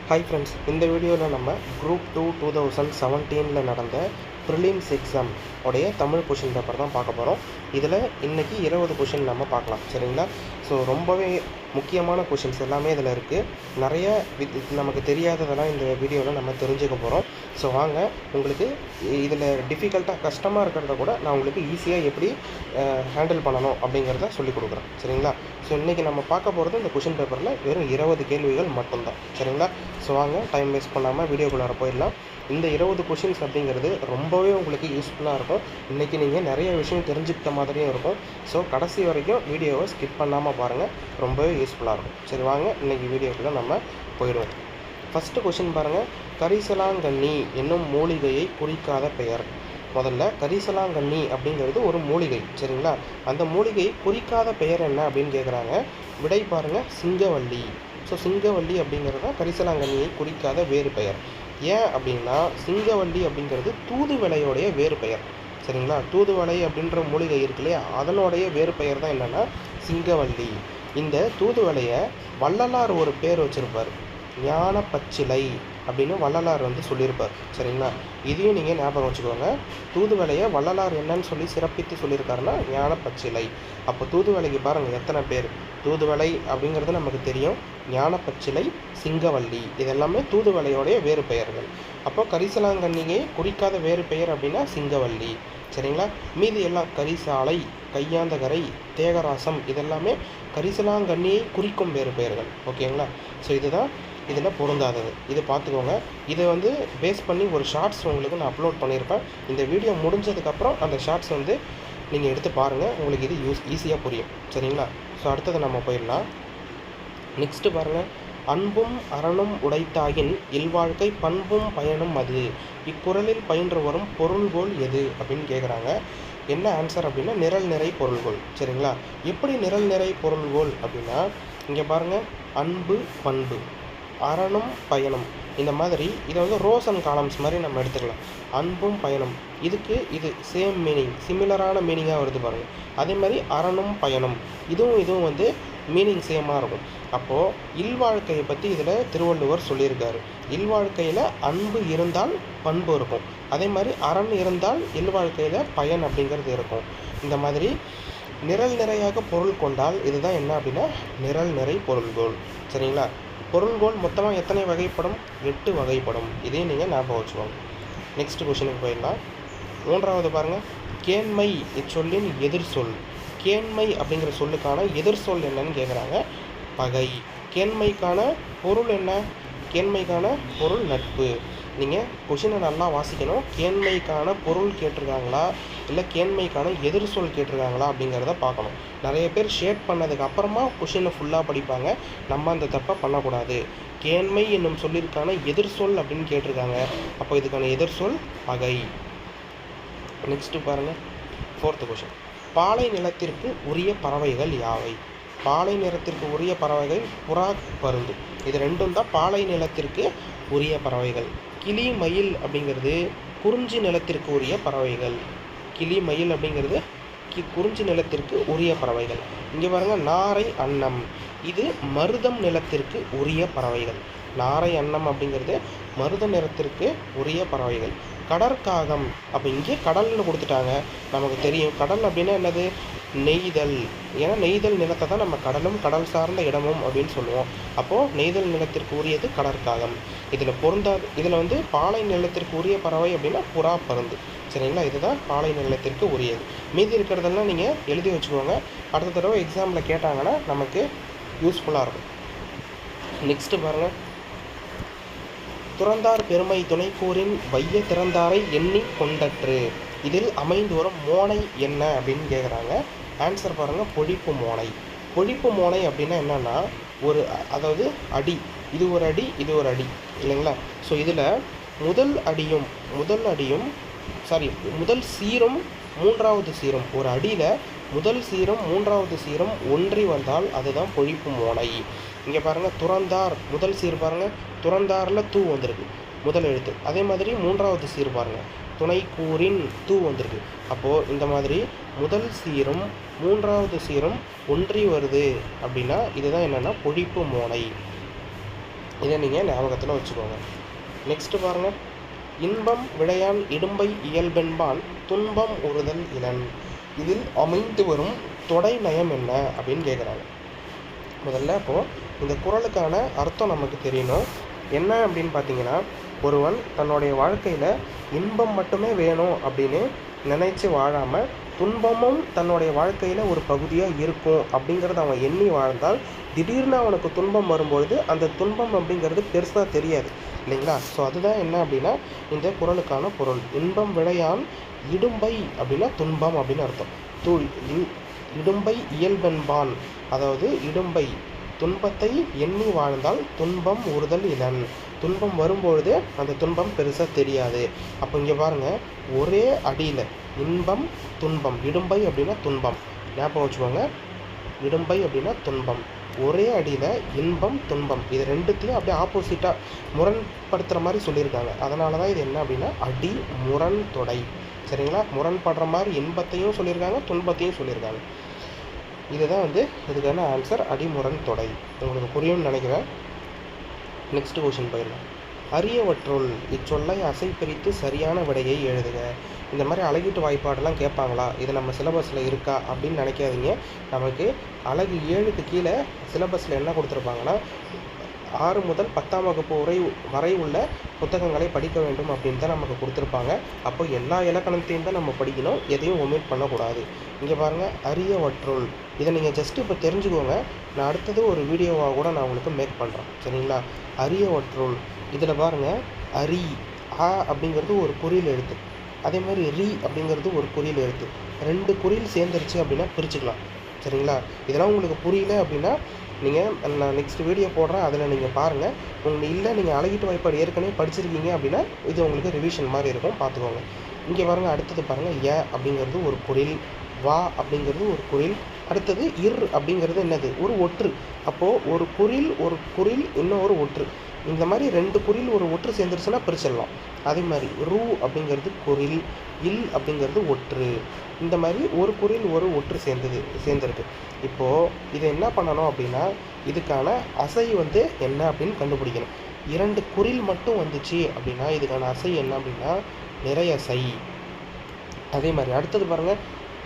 Hi friends, இந்த வீடியோவில் நம்ம குரூப் 2 2017 நடந்த ப்ரிலிம்ஸ் எக்ஸாம் உடைய தமிழ் கொஷின் பேப்பர் தான் பார்க்க போகிறோம். இதில் இன்றைக்கி 20 கொஷின் நம்ம பார்க்கலாம், சரிங்களா? ஸோ ரொம்பவே முக்கியமான கொஷின்ஸ் எல்லாமே இதில் இருக்குது. நிறைய நமக்கு தெரியாததெல்லாம் இந்த வீடியோவில் நம்ம தெரிஞ்சுக்க போகிறோம். ஸோ வாங்க, உங்களுக்கு இதில் டிஃபிகல்ட்டாக கஷ்டமாக இருக்கிறத கூட நான் உங்களுக்கு ஈஸியாக எப்படி ஹேண்டில் பண்ணணும் அப்படிங்கிறத சொல்லிக் கொடுக்குறேன், சரிங்களா? ஸோ இன்றைக்கி நம்ம பார்க்க போகிறது இந்த கொஷின் பேப்பரில் வெறும் 20 கேள்விகள் மட்டும்தான், சரிங்களா? ஸோ வாங்க, டைம் வேஸ்ட் பண்ணாமல் வீடியோக்குள்ளார போயிடலாம். இந்த 20 கொஷின்ஸ் அப்படிங்கிறது ரொம்பவே உங்களுக்கு யூஸ்ஃபுல்லாக இருக்கும். இன்றைக்கி நீங்கள் நிறைய விஷயம் தெரிஞ்சுக்கிட்ட மாதிரியும் இருக்கும். ஸோ கடைசி வரைக்கும் வீடியோவை ஸ்கிப் பண்ணாமல் பாருங்கள், ரொம்பவே யூஸ்ஃபுல்லாக இருக்கும். சரி வாங்க, இன்றைக்கி வீடியோக்குள்ளே நம்ம போயிடுவோம். ஃபஸ்ட்டு கொஷின் பாருங்கள், கரிசலாங்கண்ணி என்னும் மூலிகையை குறிக்காத பெயர். முதல்ல கரிசலாங்கண்ணி அப்படிங்கிறது ஒரு மூலிகை, சரிங்களா? அந்த மூலிகை குறிக்காத பெயர் என்ன அப்படின்னு கேட்குறாங்க. விடை பாருங்கள், சிங்கவல்லி. ஸோ சிங்கவல்லி அப்படிங்கிறது தான் கரிசலாங்கண்ணியை குறிக்காத வேறு பெயர். ஏன் அப்படின்னா, சிங்கவல்லி அப்படிங்கிறது தூதுவளையோடைய வேறு பெயர், சரிங்களா? தூதுவளை அப்படின்ற மூலிகை இருக்கு இல்லையா, அதனுடைய வேறு பெயர் தான் என்னென்னா சிங்கவல்லி. இந்த தூதுவளையை வள்ளலார் ஒரு பேர் வச்சுருப்பார், ஞான பச்சிலை அப்படின்னு வள்ளலார் சொல்லியிருப்பார், சரிங்களா? இதையும் நீங்கள் ஞாபகம் வச்சுக்கோங்க. தூதுவளையை வள்ளலார் என்னன்னு சொல்லி சிறப்பித்து சொல்லியிருக்காருன்னா ஞான பச்சிலை. அப்போ தூதுவளைக்கு பாருங்கள் எத்தனை பேர். தூதுவளை அப்படிங்கிறது நமக்கு தெரியும், ஞான பச்சிலை, சிங்கவல்லி, இதெல்லாமே தூதுவளையோடைய வேறு பெயர்கள். அப்போ கரிசலாங்கண்ணியை குறிக்காத வேறு பெயர் அப்படின்னா சிங்கவல்லி, சரிங்களா? மீதி எல்லாம் கரிசாலை, கையாந்தகரை, தேகராசம், இதெல்லாமே கரிசலாங்கண்ணியை குறிக்கும் வேறு பெயர்கள், ஓகேங்களா? ஸோ இதுதான் இதில் பொருந்தாதது. இது பார்த்துக்கோங்க. இதை பேஸ் பண்ணி ஒரு ஷார்ட்ஸ் உங்களுக்கு நான் அப்லோட் பண்ணியிருப்பேன். இந்த வீடியோ முடிஞ்சதுக்கப்புறம் அந்த ஷார்ட்ஸ் நீங்கள் எடுத்து பாருங்கள், உங்களுக்கு இது ஈஸியாக புரியும், சரிங்களா? ஸோ அடுத்தது நம்ம போயிடலாம். நெக்ஸ்ட்டு பாருங்கள், அன்பும் அறனும் உடைத்தாயின் இல்வாழ்க்கை பண்பும் பயனும் அது, இக்குறளில் பயின்று வரும் பொருள்கோள் எது அப்படின்னு கேட்குறாங்க. என்ன ஆன்சர் அப்படின்னா நிரல் நிறை பொருள்கோள், சரிங்களா? எப்படி நிரல் நிறை பொருள்கோள் அப்படின்னா, இங்கே பாருங்கள், அன்பு பண்பு, அறனும் பயணம், இந்த மாதிரி இதை ரோஸ் அண்ட் காலம்ஸ் மாதிரி நம்ம எடுத்துக்கலாம். அன்பும் பயணம், இதுக்கு இது சேம் மீனிங், சிமிலரான மீனிங்காக வருது பாருங்கள். அதே மாதிரி அறனும் பயணம், இதுவும் மீனிங் சேமாக இருக்கும். அப்போது இல்வாழ்க்கையை பற்றி இதில் திருவள்ளுவர் சொல்லியிருக்காரு. இல்வாழ்க்கையில் அன்பு இருந்தால் பண்பு இருக்கும், அதே மாதிரி அரண் இருந்தால் இல்வாழ்க்கையில் பயன் அப்படிங்கிறது இருக்கும். இந்த மாதிரி நிரல் நிறையாக பொருள் கொண்டால் இதுதான் என்ன அப்படின்னா நிரல் நிறை பொருள்கோள், சரிங்களா? பொருள்கோள் மொத்தமாக எத்தனை வகைப்படும்? 8 வகைப்படும். இதையும் நீங்கள் ஞாபகம் வச்சுக்கோங்க. நெக்ஸ்ட் கொஷினுக்கு போயிடலாம். 3வது பாருங்கள், கேண்மை இச்சொல்லின் எதிர் சொல். கேண்மை அப்படிங்கிற சொல்லுக்கான எதிர் சொல் என்னன்னு கேட்குறாங்க. பகை. கேண்மைக்கான பொருள் என்ன? கேண்மைக்கான பொருள் நட்பு. நீங்கள் கொஷினை நல்லா வாசிக்கணும். கேண்மைக்கான பொருள் கேட்டிருக்காங்களா இல்லை கேண்மைக்கான எதிர் சொல் கேட்டிருக்காங்களா அப்படிங்கிறத பார்க்கணும். நிறைய பேர் ஷேட் பண்ணதுக்கு அப்புறமா கொஷினை ஃபுல்லாக படிப்பாங்க. நம்ம அந்த தப்பை பண்ணக்கூடாது. கேண்மை என்னும் சொல்லியிருக்கான எதிர் சொல் அப்படின்னு கேட்டிருக்காங்க. அப்போ இதுக்கான எதிர் சொல் பகை. நெக்ஸ்ட்டு பாருங்கள், 4th கொஷின், பாலை நிலத்திற்கு உரிய பறவைகள் யாவை? பாலை நிலத்திற்கு உரிய பறவைகள் புறா, பருந்து, இது ரெண்டும் தான் பாலை நிலத்திற்கு உரிய பறவைகள். கிளி மயில் அப்படிங்கிறது குறிஞ்சி நிலத்திற்கு உரிய பறவைகள். கிளி மயில் அப்படிங்கிறது குறிஞ்சி நிலத்திற்கு உரிய பறவைகள். இங்கே பாருங்கள், நாரை அன்னம், இது மருதம் நிலத்திற்கு உரிய பறவைகள். நாரை அன்னம் அப்படிங்கிறது மருத நிலத்திற்கு உரிய பறவைகள். கடற்காகம், அப்போ இங்கே கடல்னு கொடுத்துட்டாங்க. நமக்கு தெரியும் கடல் அப்படின்னா என்னது? நெய்தல். ஏன்னா நெய்தல் நிலத்தை தான் நம்ம கடலும் கடல் சார்ந்த இடமும் அப்படின்னு சொல்லுவோம். அப்போது நெய்தல் நிலத்திற்கு உரியது கடற்காகம். இதில் பொருந்தாது. இதில் பாலை நிலத்திற்கு உரிய பறவை அப்படின்னா புறா, பருந்து, சரிங்களா? இதுதான் பாலை நிலத்திற்கு உரியது. மீதி இருக்கிறதெல்லாம் நீங்கள் எழுதி வச்சுக்கோங்க. அடுத்த தடவை எக்ஸாமில் கேட்டாங்கன்னா நமக்கு யூஸ்ஃபுல்லாக இருக்கும். நெக்ஸ்ட்டு பாருங்கள், துறந்தார் பெருமை துணைக்கூறின் வைய திறந்தாரை எண்ணி கொண்டற்று, இதில் அமைந்து வரும் மோனை என்ன அப்படின்னு கேட்குறாங்க. ஆன்சர் பாருங்கள், பொழிப்பு மோனை. பொழிப்பு மோனை அப்படின்னா என்னென்னா அதாவது அடி, இது ஒரு அடி, இது ஒரு அடி, இல்லைங்களா? ஸோ இதில் முதல் சீரும் 3வது சீரும், ஒரு அடியில் முதல் சீரும் 3வது சீரும் ஒன்றி வந்தால் அதுதான் பொழிப்பு மோனை. இங்கே பாருங்கள், துறந்தார், முதல் சீர் பாருங்கள், துறந்தாரில் தூ வந்திருக்கு, முதல் எழுத்து. அதே மாதிரி 3வது சீர் பாருங்கள், துணைக்கூறின் தூ வந்திருக்கு. அப்போது இந்த மாதிரி முதல் சீரும் 3வது சீரும் ஒன்றி வருது அப்படின்னா இதுதான் என்னென்னா பொழிப்பு மோனை. இதை நீங்கள் ஞாபகத்தில் வச்சுக்கோங்க. நெக்ஸ்ட்டு பாருங்கள், இன்பம் விளையான் இடும்பை இயல்பென்பான் துன்பம் உறுதல் இலன். இதில் அமைந்து வரும் தொடை நயம் என்ன அப்படின்னு கேட்குறாங்க. முதல்ல அப்போது இந்த குறளுக்கான அர்த்தம் நமக்கு தெரியணும். என்ன அப்படின்னு பார்த்தீங்கன்னா, ஒருவன் தன்னுடைய வாழ்க்கையில் இன்பம் மட்டுமே வேணும் அப்படின்னு நினைச்சு வாழாமல் துன்பமும் தன்னுடைய வாழ்க்கையில் ஒரு பகுதியாக இருக்கும் அப்படிங்கிறத அவன் எண்ணி வாழ்ந்தால் திடீர்னு அவனுக்கு துன்பம் வரும்பொழுது அந்த துன்பம் அப்படிங்கிறது பெருசாக தெரியாது இல்லைங்களா? ஸோ அதுதான் என்ன அப்படின்னா இந்த குறளுக்கான பொருள். இன்பம் விளையான் இடும்பை அப்படின்னா துன்பம் அப்படின்னு அர்த்தம். இடும்பை இயல்பென்பான், அதாவது இடும்பை துன்பத்தை எண்ணி வாழ்ந்தால் துன்பம் உறுதல் இலன். துன்பம் வரும்பொழுது அந்த துன்பம் பெருசாக தெரியாது. அப்போ இங்கே பாருங்கள், ஒரே அடியில் இன்பம் துன்பம், இடும்பை அப்படின்னா துன்பம், ஞாபகம் வச்சுக்கோங்க. இடும்பை அப்படின்னா துன்பம், ஒரே அடியில் இன்பம் துன்பம், இது ரெண்டுத்தையும் அப்படியே ஆப்போசிட்டாக முரண்படுத்துகிற மாதிரி சொல்லியிருக்காங்க. அதனால தான் இது என்ன அப்படின்னா அடி முரண் தொடை. சரிங்களா? முரண்படுற மாதிரி இன்பத்தையும் சொல்லியிருக்காங்க, துன்பத்தையும் சொல்லியிருக்காங்க. இதுதான் இதுக்கான ஆன்சர், அடிமுரண் தொடை. உங்களுக்கு புரியும்னு நினைக்கிறேன். நெக்ஸ்ட் கொஷின் போயிடலாம். அரியவற்றுள் இச்சொல்லை அசை பிரித்து சரியான விடையை எழுதுக. இந்த மாதிரி அழகீட்டு வாய்ப்பாடெல்லாம் கேட்பாங்களா, இது நம்ம சிலபஸில் இருக்கா அப்படின்னு நினைக்காதீங்க. நமக்கு அழகு 7க்கு கீழே சிலபஸில் என்ன கொடுத்துருப்பாங்கன்னா 6 முதல் 10ஆம் வகுப்பு வரை உள்ள புத்தகங்களை படிக்க வேண்டும் அப்படின்னு தான் நமக்கு கொடுத்துருப்பாங்க. அப்போ எல்லா இலக்கணத்தையும் தான் நம்ம படிக்கணும், எதையும் ஒமிட் பண்ணக்கூடாது. இங்கே பாருங்கள், அரியவற்றுள், இதை நீங்கள் ஜஸ்ட்டு இப்போ தெரிஞ்சுக்கோங்க. நான் அடுத்தது ஒரு வீடியோவாக கூட நான் உங்களுக்கு மேக் பண்ணுறேன். சரிங்களா? அரியவற்றுள், இதில் பாருங்கள், அரி ஆ அப்படிங்கிறது ஒரு குறில் எழுத்து, அதே மாதிரி ரி அப்படிங்கிறது ஒரு குறில் எழுத்து. 2 குறில் சேர்ந்துருச்சு அப்படின்னா பிரிச்சுக்கலாம். சரிங்களா? இதெல்லாம் உங்களுக்கு புரியல அப்படின்னா நீங்கள் நான் நெக்ஸ்ட் வீடியோ போடுறேன், அதில் நீங்கள் பாருங்கள். உங்களுக்கு இல்லை, நீங்கள் அழகீட்டு வாய்ப்பாடு ஏற்கனவே படிச்சிருக்கீங்க அப்படின்னா இது உங்களுக்கு ரிவிஷன் மாதிரி இருக்கும், பார்த்துக்கோங்க. இங்கே பாருங்கள், அடுத்தது பாருங்கள், ய அப்படிங்கிறது ஒரு குறில், வா அப்படிங்கிறது ஒரு குறில், அடுத்தது இர் அப்படிங்கிறது என்னது, ஒரு ஒற்று. அப்போது ஒரு குறில் இன்னொரு ஒற்று, இந்த மாதிரி 2 குறில் ஒரு ஒற்று சேர்ந்துருச்சுன்னா பிரிச்சிடலாம். அதே மாதிரி ரூ அப்படிங்கிறது குறில், இல் அப்படிங்கிறது ஒற்று, இந்த மாதிரி ஒரு குறில் ஒரு ஒற்று சேர்ந்துருக்கு. இப்போது இதை என்ன பண்ணணும் அப்படின்னா இதுக்கான அசை என்ன அப்படின்னு கண்டுபிடிக்கணும். 2 குறில் மட்டும் வந்துச்சு அப்படின்னா இதுக்கான அசை என்ன அப்படின்னா நிறையசை. அதே மாதிரி அடுத்தது பாருங்கள்,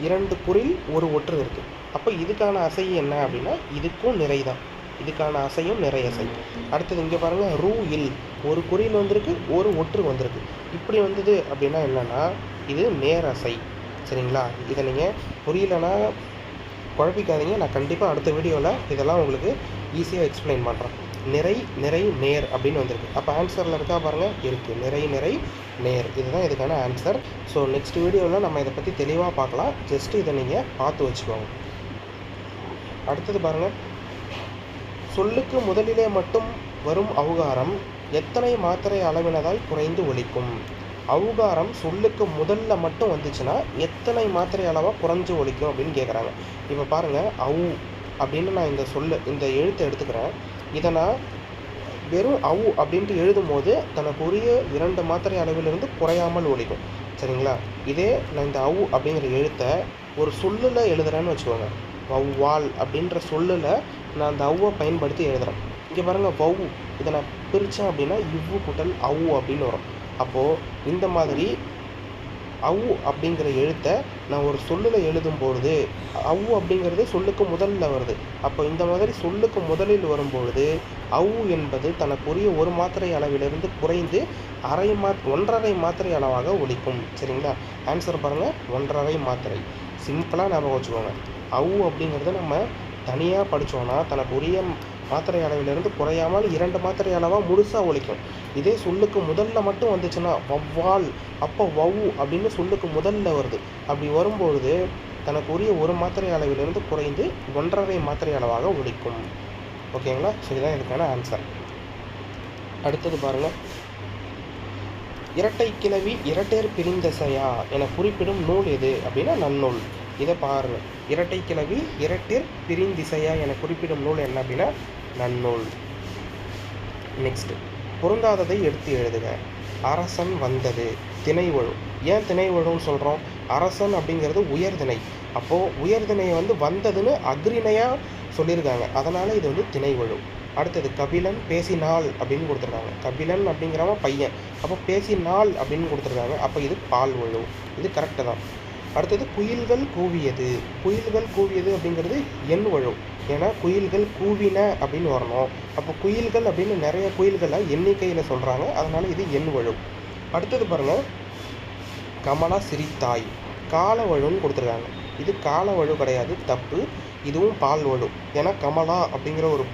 2 குறில் ஒரு ஒற்று இருக்குது. அப்போ இதுக்கான அசை என்ன அப்படின்னா இதுக்கும் நிறை தான், இதுக்கான அசையும் நிறையசை. அடுத்தது இங்கே பாருங்கள், ரூ இல், ஒரு குறில் வந்திருக்கு, ஒரு ஒற்று வந்திருக்கு. இப்படி வந்தது அப்படின்னா என்னென்னா இது நேரசை. சரிங்களா? இதை நீங்கள் புரியலன்னா குழப்பிக்காதீங்க, நான் கண்டிப்பாக அடுத்த வீடியோவில் இதெல்லாம் உங்களுக்கு ஈஸியாக எக்ஸ்பிளைன் பண்ணுறேன். நிறை நேர் அப்படின்னு வந்திருக்கு. அப்போ ஆன்சரில் இருக்கா பாருங்கள், இருக்குது, நிறை நேர், இதுதான் இதுக்கான ஆன்சர். ஸோ நெக்ஸ்ட் வீடியோவில் நம்ம இதை பற்றி தெளிவாக பார்க்கலாம். ஜஸ்ட்டு இதை நீங்கள் பார்த்து வச்சுக்கோங்க. அடுத்தது பாருங்கள், சொல்லுக்கு முதலிலே மட்டும் வரும் அவுகாரம் எத்தனை மாத்திரை அளவினதாய் குறைந்து ஒலிக்கும். அவுகாரம் சொல்லுக்கு முதல்ல மட்டும் வந்துச்சுன்னா எத்தனை மாத்திரை அளவாக குறைஞ்சு ஒலிக்கும் அப்படின்னு கேட்குறாங்க. இப்போ பாருங்கள், அவு அப்படின்னு நான் இந்த எழுத்தை எடுத்துக்கிறேன். இதை நான் வெறும் அவு அப்படின்ட்டு எழுதும் போது தனக்குரிய 2 மாத்திரை அளவிலிருந்து குறையாமல் ஒலிக்கும். சரிங்களா? இதே நான் இந்த அவு அப்படிங்கிற எழுத்தை ஒரு சொல்லில் எழுதுகிறேன்னு வச்சுக்கோங்க, வௌவால் அப்படின்ற சொல்லில் நான் அந்த அவ்வை பயன்படுத்தி எழுதுகிறேன். இங்கே பாருங்கள், வௌ, இதை நான் பிரித்தேன் அப்படின்னா இவ்வு கூட்டல் அவு அப்படின்னு வரும். அப்போது இந்த மாதிரி அவு அப்படிங்கிற எழுத்தை நான் ஒரு சொல்லில் எழுதும்பொழுது அவு அப்படிங்கிறது சொல்லுக்கு முதலில் வருது. அப்போ இந்த மாதிரி சொல்லுக்கு முதலில் வரும்பொழுது அவு என்பது தனக்குரிய 1 மாத்திரை அளவிலிருந்து குறைந்து 1.5 மாத்திரை அளவாக ஒலிக்கும். சரிங்களா? ஆன்சர் பாருங்கள், 1.5 மாத்திரை. சிம்பிளாக ஞாபகம் வச்சுக்கோங்க. அவு அப்படிங்கிறத நம்ம தனியாக படித்தோன்னா தனக்குரிய மாத்திரை அளவிலிருந்து குறையாமல் 2 மாத்திரை அளவாக முழுசாக ஒலிக்கும். இதே சொல்லுக்கு முதல்ல மட்டும் வந்துச்சுன்னா வௌவால், அப்போ வௌ அப்படின்னு சொல்லுக்கு முதல்ல வருது. அப்படி வரும்பொழுது தனக்குரிய 1 மாத்திரை அளவிலிருந்து குறைந்து 1.5 மாத்திரை அளவாக ஒலிக்கும். ஓகேங்களா? ஸோ இதுதான் இதுக்கான ஆன்சர். அடுத்தது பாருங்கள், இரட்டை கிளவி இரட்டையர் பிரிந்தசையா என குறிப்பிடும் நூல் எது அப்படின்னா நன்னூல். இதை பாருங்கள், இரட்டை கிளவி இரட்டிற் பிரிந்திசையா என குறிப்பிடும் நூல் என்ன அப்படின்னா நன்னூல். நெக்ஸ்ட், பொருந்தாததை எடுத்து எழுதுக. அரசன் வந்தது திணைவழு. ஏன் திணைவழுன்னு சொல்கிறோம்? அரசன் அப்படிங்கிறது உயர்திணை. அப்போது உயர்திணையை வந்ததுன்னு அக்ரிணையாக சொல்லியிருக்காங்க, அதனால் இது திணைவழு. அடுத்தது கபிலன் பேசினாள் அப்படின்னு கொடுத்துருக்காங்க. கபிலன் அப்படிங்கிறவன் பையன், அப்போ பேசினாள் அப்படின்னு கொடுத்துருக்காங்க. அப்போ இது பால் வழு, இது கரெக்டு தான். அடுத்தது குயில்கள் கூவியது. குயில்கள் கூவியது அப்படிங்கிறது எண் வழு, ஏன்னா குயில்கள் கூவின அப்படின்னு வரணும். அப்போ குயில்கள் அப்படின்னு நிறைய குயில்களை எண்ணிக்கையில் சொல்கிறாங்க, அதனால் இது எண் வழு. அடுத்தது பாருங்கள், கமலா சிரித்தாய். கால வழுன்னு கொடுத்துருக்காங்க. இது கால வழு கிடையாது, தப்பு. இதுவும் பால் வழு, ஏன்னா கமலா அப்படிங்கிற ஒரு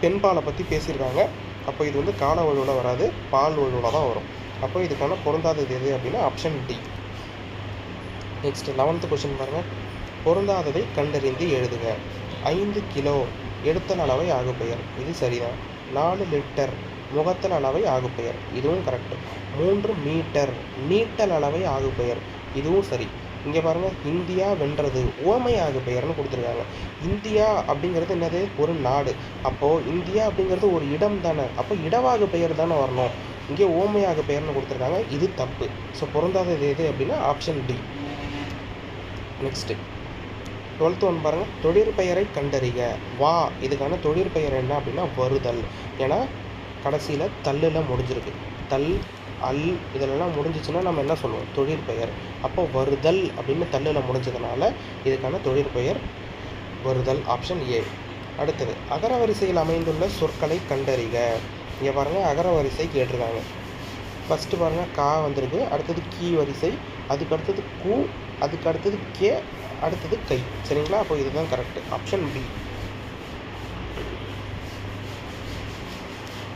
பெண்பாலை பற்றி பேசியிருக்காங்க. அப்போ இது வந்து கால வழுவில் வராது, பால் வழுவில் தான் வரும். அப்போ இதுக்கான பொருந்தாதது எது அப்படின்னா option D. Next 11th question பாருங்கள். பொருந்தாததை கண்டறிந்து எழுதுக. 5 கிலோ எடுத்தல் அளவை ஆகுபெயர், இது சரிதான். 4 லிட்டர் முகத்தல் அளவை ஆகுபெயர், இதுவும் கரெக்டு. 3 மீட்டர் நீட்டல் அளவை ஆகுபெயர், இதுவும் சரி. இங்கே பாருங்கள், இந்தியா வென்றது உவமை ஆகுபெயர்னு கொடுத்துருக்காங்க. இந்தியா அப்படிங்கிறது என்னது? ஒரு நாடு. அப்போது இந்தியா அப்படிங்கிறது ஒரு இடம் தானே, அப்போ இடவாகு பெயர் தானே வரணும். இங்கே உவமையாக பெயர்னு கொடுத்துருக்காங்க, இது தப்பு. ஸோ பொருந்தாதது எது அப்படின்னா option D. Next 12th one பாருங்கள். தொழிற்பெயரை கண்டறிக. வா, இதுக்கான தொழிற்பெயர் என்ன அப்படின்னா வருதல், ஏன்னா கடைசியில் தள்ளில் முடிஞ்சிருக்கு. தல் அல் இதிலெல்லாம் முடிஞ்சிச்சுன்னா நம்ம என்ன சொல்லுவோம்? தொழிற்பெயர். அப்போ வருதல் அப்படின்னு தள்ளில் முடிஞ்சதுனால இதுக்கான தொழிற்பெயர் வருதல், ஆப்ஷன் ஏ. அடுத்தது அகரவரிசையில் அமைந்துள்ள சொற்களை கண்டறிக. இங்கே பாருங்கள், அகரவரிசை கேட்டிருக்காங்க. ஃபஸ்ட்டு பாருங்கள், கா வந்திருக்கு, அடுத்தது கீ வரிசை, அதுக்கு அடுத்தது கூ, அதுக்கு அடுத்தது கே, அடுத்தது கை. சரிங்களா? அப்போ இதுதான் கரெக்டு, ஆப்ஷன் பி.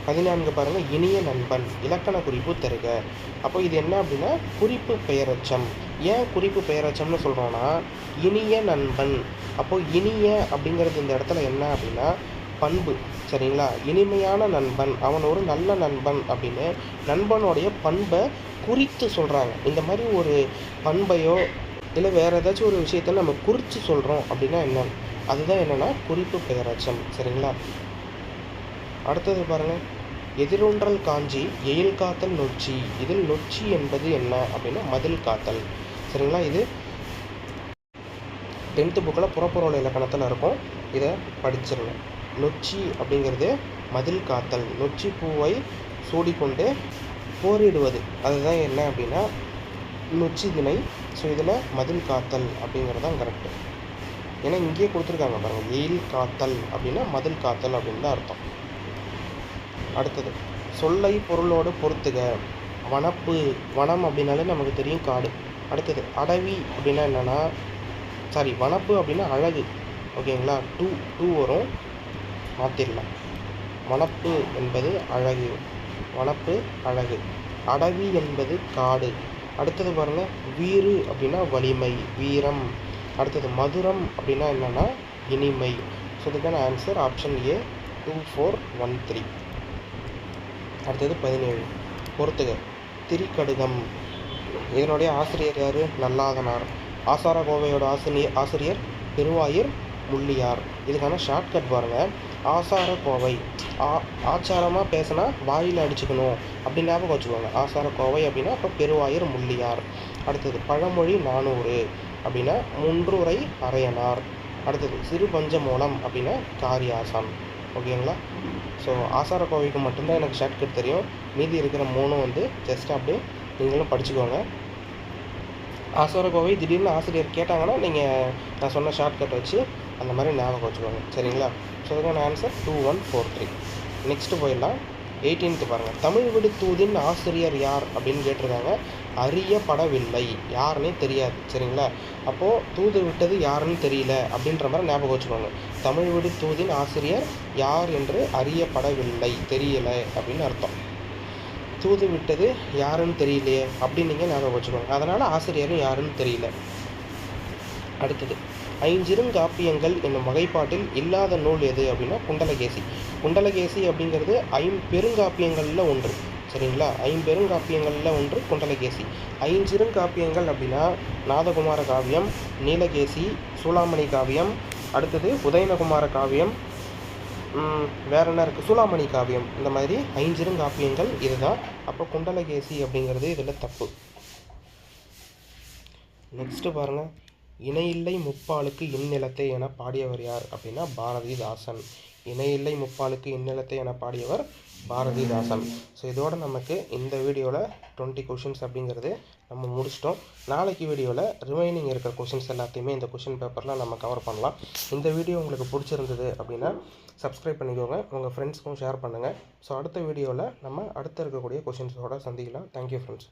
14 பாருங்கள், இனிய நண்பன் இலக்கண குறிப்பு தருக. அப்போ இது என்ன அப்படின்னா குறிப்பு பெயரச்சம். ஏன் குறிப்பு பெயரச்சம்னு சொல்கிறோன்னா இனிய நண்பன். அப்போது இனிய அப்படிங்கிறது இந்த இடத்துல என்ன அப்படின்னா பண்பு. சரிங்களா? இனிமையான நண்பன், அவன் ஒரு நல்ல நண்பன் அப்படின்னு நண்பனுடைய பண்பை குறித்து சொல்கிறாங்க. இந்த மாதிரி ஒரு பண்பையோ இல்லை வேறு ஏதாச்சும் ஒரு விஷயத்தை நம்ம குறித்து சொல்கிறோம் அப்படின்னா என்ன, அதுதான் என்னென்னா குறிப்பு பெயரச்சம். சரிங்களா? அடுத்தது பாருங்கள், எதிரொன்றல் காஞ்சி எயில் காத்தல் நொச்சி. இதில் நொச்சி என்பது என்ன அப்படின்னா மதில் காத்தல். சரிங்களா? இது 10th புக்கில் புறப்பொருள் இலக்கணத்தில் இருக்கும், இதை படிச்சிருங்க. நொச்சி அப்படிங்கிறது மதில் காத்தல், நொச்சி பூவை சூடிக்கொண்டு போரிடுவது, அதுதான் என்ன அப்படின்னா நொச்சி திணை. ஸோ இதில் மதில் காத்தல் அப்படிங்கிறது தான் கரெக்டு. ஏன்னா இங்கேயே கொடுத்துருக்காங்க பாருங்கள், எயில் காத்தல் அப்படின்னா மதில் காத்தல் அப்படின்னு தான் அர்த்தம். அடுத்தது சொல்லை பொருளோடு பொறுத்துக. வனப்பு, வனம் அப்படின்னாலே நமக்கு தெரியும் காடு. அடுத்தது அடவி அப்படின்னா என்னென்னா, சாரி வனப்பு அப்படின்னா அழகு. ஓகேங்களா? டூ வரும், மாற்றிடலாம். வனப்பு என்பது அழகு, வனப்பு அழகு. அடவி என்பது காடு. அடுத்தது பாருங்கள், வீறு அப்படின்னா வலிமை, வீரம். அடுத்தது மதுரம் அப்படின்னா என்னென்னா இனிமை. ஸோ இதுக்கான ஆன்சர் ஆப்ஷன் ஏ 2413. அடுத்தது 17 பொறுத்துக. திரிகடுகம், இதனுடைய ஆசிரியர் யார்? நல்லாதனார். ஆசார கோவையோட ஆசிரியர் பெருவாயிர் முள்ளியார். இதுக்கான ஷார்ட்கட் பாருங்கள், ஆசார கோவை. ஆச்சாரமாக பேசினா வாயில் அடிச்சுக்கணும் அப்படின்னு ஞாபகம் வச்சுக்கோங்க. ஆசார கோவை அப்படின்னா அப்போ பெருவாயிர் முள்ளியார். அடுத்தது பழமொழி 400 அப்படின்னா முன்றுரை அரையனார். அடுத்தது சிறு பஞ்ச மூலம் அப்படின்னா காரியாசான். ஓகேங்களா? ஸோ ஆசார கோவைக்கு மட்டும்தான் எனக்கு ஷார்ட்கட் தெரியும், மீதி இருக்கிற 3 வந்து ஜஸ்ட் அப்படியே நீங்களும் படிச்சுக்கோங்க. ஆசார கோவை திடீர்னு ஆசிரியர் கேட்டாங்கன்னா நீங்கள் நான் சொன்ன ஷார்ட்கட் வச்சு அந்த மாதிரி ஞாபகம் வச்சுக்கோங்க. சரிங்களா? ஸோ அதுக்கான ஆன்சர் 2143. நெக்ஸ்ட்டு போயிடலாம். 18th பாருங்கள். தமிழ் விடு தூதின் ஆசிரியர் யார் அப்படின்னு கேட்டிருக்காங்க. அறியப்படவில்லை, யாருன்னே தெரியாது. சரிங்களா? அப்போது தூது விட்டது யாருன்னு தெரியல அப்படின்ற மாதிரி ஞாபகம் வச்சுக்கோங்க. தமிழ் விடு தூதின் ஆசிரியர் யார் என்று அறியப்படவில்லை, தெரியலை அப்படின்னு அர்த்தம். தூது விட்டது யாருன்னு தெரியலையே அப்படின்னு நீங்கள் ஞாபகம் வச்சுக்கோங்க. அதனால் ஆசிரியரும் யாருன்னு தெரியல. அடுத்தது ஐஞ்சிறுங்காப்பியங்கள் என்னும் வகைப்பாட்டில் இல்லாத நூல் எது அப்படின்னா குண்டலகேசி. குண்டலகேசி அப்படிங்கிறது ஐம்பெருங்காப்பியங்களில் ஒன்று. சரிங்களா? ஐம்பெருங்காப்பியங்களில் ஒன்று குண்டலகேசி. ஐஞ்சிறுங்காப்பியங்கள் அப்படின்னா நாதகுமார காவியம், நீலகேசி, சூளாமணி காவியம், அடுத்தது உதயனகுமார காவியம், வேறு என்ன இருக்குது, சூளாமணி காவியம். இந்த மாதிரி ஐஞ்சிறுங்காப்பியங்கள் இதுதான். அப்போ குண்டலகேசி அப்படிங்கிறது இதில் தப்பு. நெக்ஸ்ட்டு பாருங்கள், இணையில்லை முப்பாலுக்கு இந்நிலத்தை என பாடியவர் யார் அப்படின்னா பாரதிதாசன். இணையில்லை முப்பாலுக்கு இன்னிலத்தை என பாடியவர் பாரதிதாசன். ஸோ இதோட நமக்கு இந்த வீடியோவில் 20 கொஷின்ஸ் அப்படிங்கிறது நம்ம முடிச்சிட்டோம். நாளைக்கு வீடியோவில் ரிமைனிங் இருக்கிற கொஷின்ஸ் எல்லாத்தையுமே இந்த கொஷின் பேப்பரில் நம்ம கவர் பண்ணலாம். இந்த வீடியோ உங்களுக்கு பிடிச்சிருந்தது அப்படின்னா சப்ஸ்கிரைப் பண்ணிக்கோங்க, உங்கள் ஃப்ரெண்ட்ஸ்க்கும் ஷேர் பண்ணுங்கள். ஸோ அடுத்த வீடியோவில் நம்ம அடுத்த இருக்கக்கூடிய கொஷின்ஸோட சந்திக்கலாம். Thank you friends.